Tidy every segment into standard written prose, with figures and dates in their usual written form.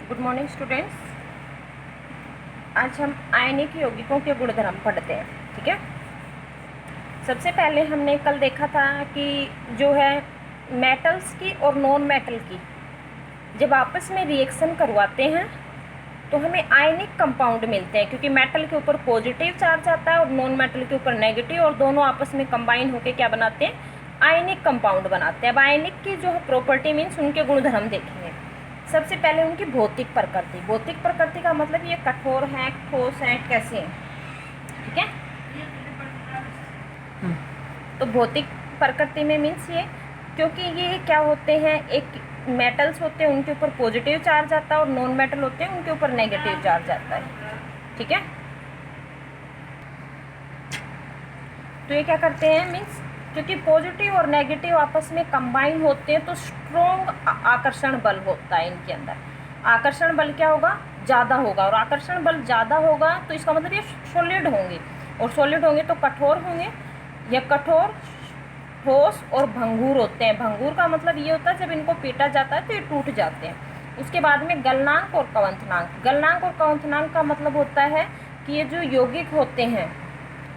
Good morning students. आज हम आयनिक यौगिकों के गुणधर्म पढ़ते हैं। ठीक है, सबसे पहले हमने कल देखा था कि जो है मेटल्स की और नॉन मेटल की जब आपस में रिएक्शन करवाते हैं तो हमें आयनिक कंपाउंड मिलते हैं, क्योंकि मेटल के ऊपर पॉजिटिव चार्ज आता है और नॉन मेटल के ऊपर नेगेटिव, और दोनों आपस में कंबाइन होकर क्या बनाते हैं, आयनिक कंपाउंड बनाते हैं। अब आयनिक की जो है प्रॉपर्टी मीन्स उनके गुणधर्म देखेंगे। सबसे पहले उनकी भौतिक प्रकृति। भौतिक प्रकृति का मतलब ये कठोर है, ठोस है, कैसे हैं। ठीक है, तो भौतिक प्रकृति में मीन्स ये, क्योंकि ये क्या होते हैं, एक मेटल्स होते हैं उनके ऊपर पॉजिटिव चार्ज आता है और नॉन मेटल होते हैं उनके ऊपर नेगेटिव चार्ज आता है। ठीक है, तो ये क्या करते हैं मीन्स, क्योंकि पॉजिटिव और नेगेटिव आपस में कंबाइन होते हैं तो स्ट्रॉन्ग आकर्षण बल होता है इनके अंदर। आकर्षण बल क्या होगा, ज़्यादा होगा, और आकर्षण बल ज़्यादा होगा तो इसका मतलब ये सॉलिड होंगे, और सॉलिड होंगे तो कठोर होंगे। ये कठोर, ठोस और भंगुर होते हैं। भंगुर का मतलब ये होता है जब इनको पीटा जाता है तो ये टूट जाते हैं। उसके बाद में गलनांक और कवंथनांक। गलनांक और कवंथनांक का मतलब होता है कि ये जो यौगिक होते हैं,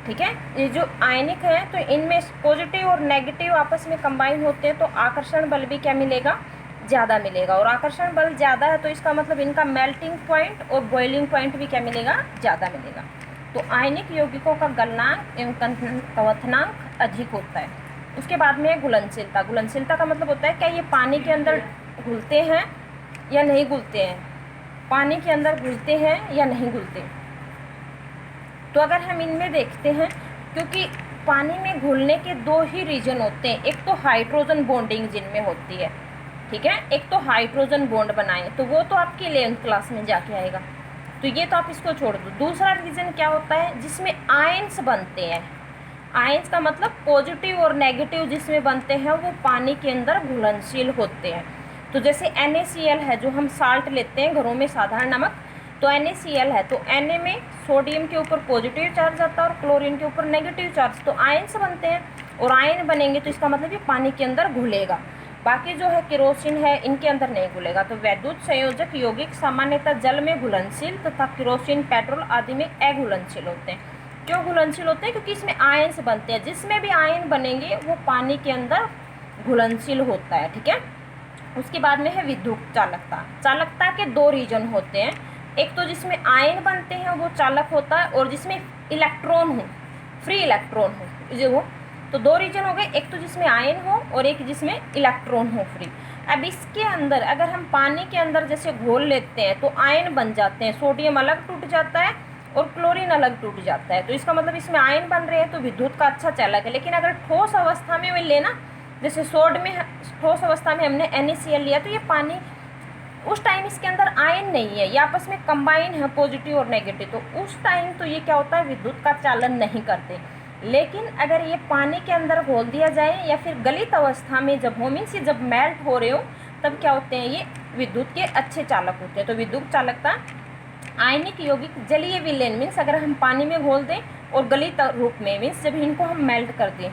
ठीक है, ये जो आयनिक है तो इनमें पॉजिटिव और नेगेटिव आपस में कंबाइन होते हैं तो आकर्षण बल भी क्या मिलेगा, ज़्यादा मिलेगा। और आकर्षण बल ज़्यादा है तो इसका मतलब इनका मेल्टिंग पॉइंट और बॉइलिंग पॉइंट भी क्या मिलेगा, ज़्यादा मिलेगा। तो आयनिक यौगिकों का गलनांक एवं कवंथनांक अधिक होता है। उसके बाद में है घुलनशीलता। घुलनशीलता का मतलब होता है क्या ये पानी के अंदर घुलते हैं या नहीं घुलते हैं, पानी के अंदर घुलते हैं या नहीं घुलते। तो अगर हम इनमें देखते हैं, क्योंकि पानी में घुलने के दो ही रीजन होते हैं, एक तो हाइड्रोजन बॉन्डिंग जिनमें होती है, ठीक है, एक तो हाइड्रोजन बॉन्ड बनाए, तो वो तो आपकी 11th क्लास में जाके आएगा, तो ये तो आप इसको छोड़ दो। दूसरा रीजन क्या होता है, जिसमें आयंस बनते हैं। आयंस का मतलब पॉजिटिव और नेगेटिव जिसमें बनते हैं वो पानी के अंदर घुलनशील होते हैं। तो जैसे NaCl है, जो हम साल्ट लेते हैं घरों में, साधारण नमक, तो NaCl है, तो Na में सोडियम के ऊपर पॉजिटिव चार्ज आता है और क्लोरीन के ऊपर नेगेटिव चार्ज, तो आयंस बनते हैं, और आयन बनेंगे तो इसका मतलब ये पानी के अंदर घुलेगा। बाकी जो है केरोसिन है, इनके अंदर नहीं घुलेगा। तो वैद्युत संयोजक यौगिक सामान्यतः जल में घुलनशील तथा केरोसिन, पेट्रोल आदि में अघुलनशील होते हैं। क्यों घुलनशील होते हैं, क्योंकि इसमें आयंस बनते हैं, जिसमें भी आयन बनेंगे वो पानी के अंदर घुलनशील होता है। ठीक है, उसके बाद में है विद्युत चालकता। चालकता के दो रीजन होते हैं, एक तो जिसमें आयन बनते हैं वो चालक होता है, और जिसमें इलेक्ट्रॉन हो, फ्री इलेक्ट्रॉन हो जो हो, तो दो रीजन हो गए, एक तो जिसमें आयन हो और एक जिसमें इलेक्ट्रॉन हो फ्री। अब इसके अंदर अगर हम पानी के अंदर जैसे घोल लेते हैं तो आयन बन जाते हैं, सोडियम अलग टूट जाता है और क्लोरीन अलग टूट जाता है, तो इसका मतलब इसमें आयन बन रहे हैं, तो विद्युत का अच्छा चालक है। लेकिन अगर ठोस अवस्था में वे लेना, जैसे सोड में ठोस अवस्था में हमने NaCl लिया, तो ये पानी उस टाइम इसके अंदर आयन नहीं है, ये आपस में कंबाइन है पॉजिटिव और नेगेटिव, तो उस टाइम तो ये क्या होता है, विद्युत का चालन नहीं करते। लेकिन अगर ये पानी के अंदर घोल दिया जाए या फिर गलित अवस्था में जब हो, मीन्स ये जब मेल्ट हो रहे हो, तब क्या होते हैं, ये विद्युत के अच्छे चालक होते हैं। तो विद्युत चालकता, आयनिक यौगिक जलीय विलयन मीन्स अगर हम पानी में घोल दें, और गलित रूप में मीन्स जब इनको हम मेल्ट कर दें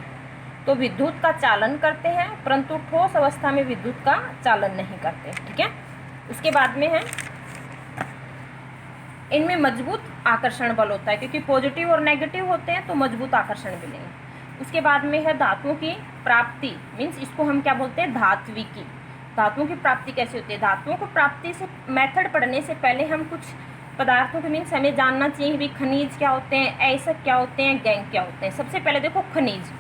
तो विद्युत का चालन करते हैं, परंतु ठोस अवस्था में विद्युत का चालन नहीं करते। ठीक है, उसके बाद में है इनमें मजबूत आकर्षण बल होता है, क्योंकि पॉजिटिव और नेगेटिव होते हैं तो मजबूत आकर्षण मिलेंगे। उसके बाद में है धातुओं की प्राप्ति, मीन्स इसको हम क्या बोलते हैं, धात्विकी। धातुओं की प्राप्ति कैसे होती है, धातुओं को प्राप्ति से मेथड पढ़ने से पहले हम कुछ पदार्थों के मीन्स हमें जानना चाहिए भी, खनिज क्या होते हैं, ऐसक क्या होते हैं, गैंग क्या होते हैं। सबसे पहले देखो खनिज,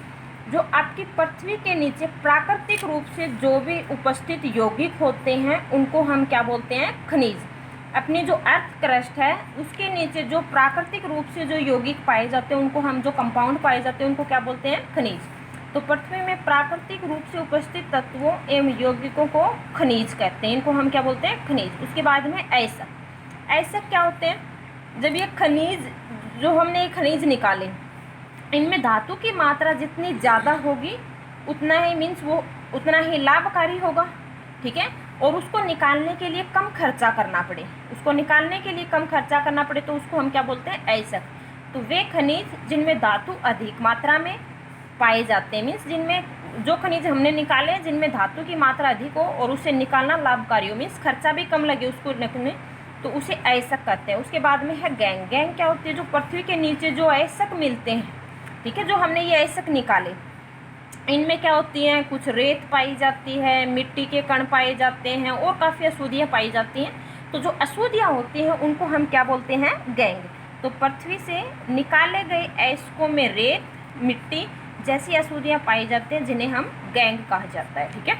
जो आपकी पृथ्वी के नीचे प्राकृतिक रूप से जो भी उपस्थित यौगिक होते हैं उनको हम क्या बोलते हैं, खनिज। अपनी जो अर्थ क्रस्ट है उसके नीचे जो प्राकृतिक रूप से जो यौगिक पाए जाते हैं उनको हम, जो कंपाउंड पाए जाते हैं उनको क्या बोलते हैं, खनिज। तो पृथ्वी में प्राकृतिक रूप से उपस्थित तत्वों एवं यौगिकों को खनिज कहते हैं, इनको हम क्या बोलते हैं, खनिज। उसके बाद में ऐसक। ऐसक क्या होते हैं, जब ये खनिज, जो हमने ये खनिज निकाले, इनमें धातु की मात्रा जितनी ज़्यादा होगी उतना ही मीन्स वो उतना ही लाभकारी होगा। ठीक है, और उसको निकालने के लिए कम खर्चा करना पड़े, उसको निकालने के लिए कम खर्चा करना पड़े तो उसको हम क्या बोलते हैं, ऐसक। तो वे खनिज जिनमें धातु अधिक मात्रा में पाए जाते हैं, मीन्स जिनमें जो खनिज हमने निकाले जिनमें धातु की मात्रा अधिक हो और उसे निकालना लाभकारी हो, मीन्स खर्चा भी कम लगे उसको रखने, तो उसे अयस्क कहते हैं। उसके बाद में है गैंग। गैंग क्या होती है? जो पृथ्वी के नीचे जो अयस्क मिलते हैं, ठीक है, जो हमने ये अयस्क निकाले, इनमें क्या होती हैं? कुछ रेत पाई जाती है, मिट्टी के कण पाए जाते हैं और काफ़ी अशुद्धियाँ पाई जाती हैं। तो जो अशुद्धियाँ होती हैं उनको हम क्या बोलते हैं? गैंग। तो पृथ्वी से निकाले गए अयस्कों में रेत, मिट्टी जैसी अशुद्धियाँ पाई जाती हैं जिन्हें हम गैंग कहा जाता है, ठीक है।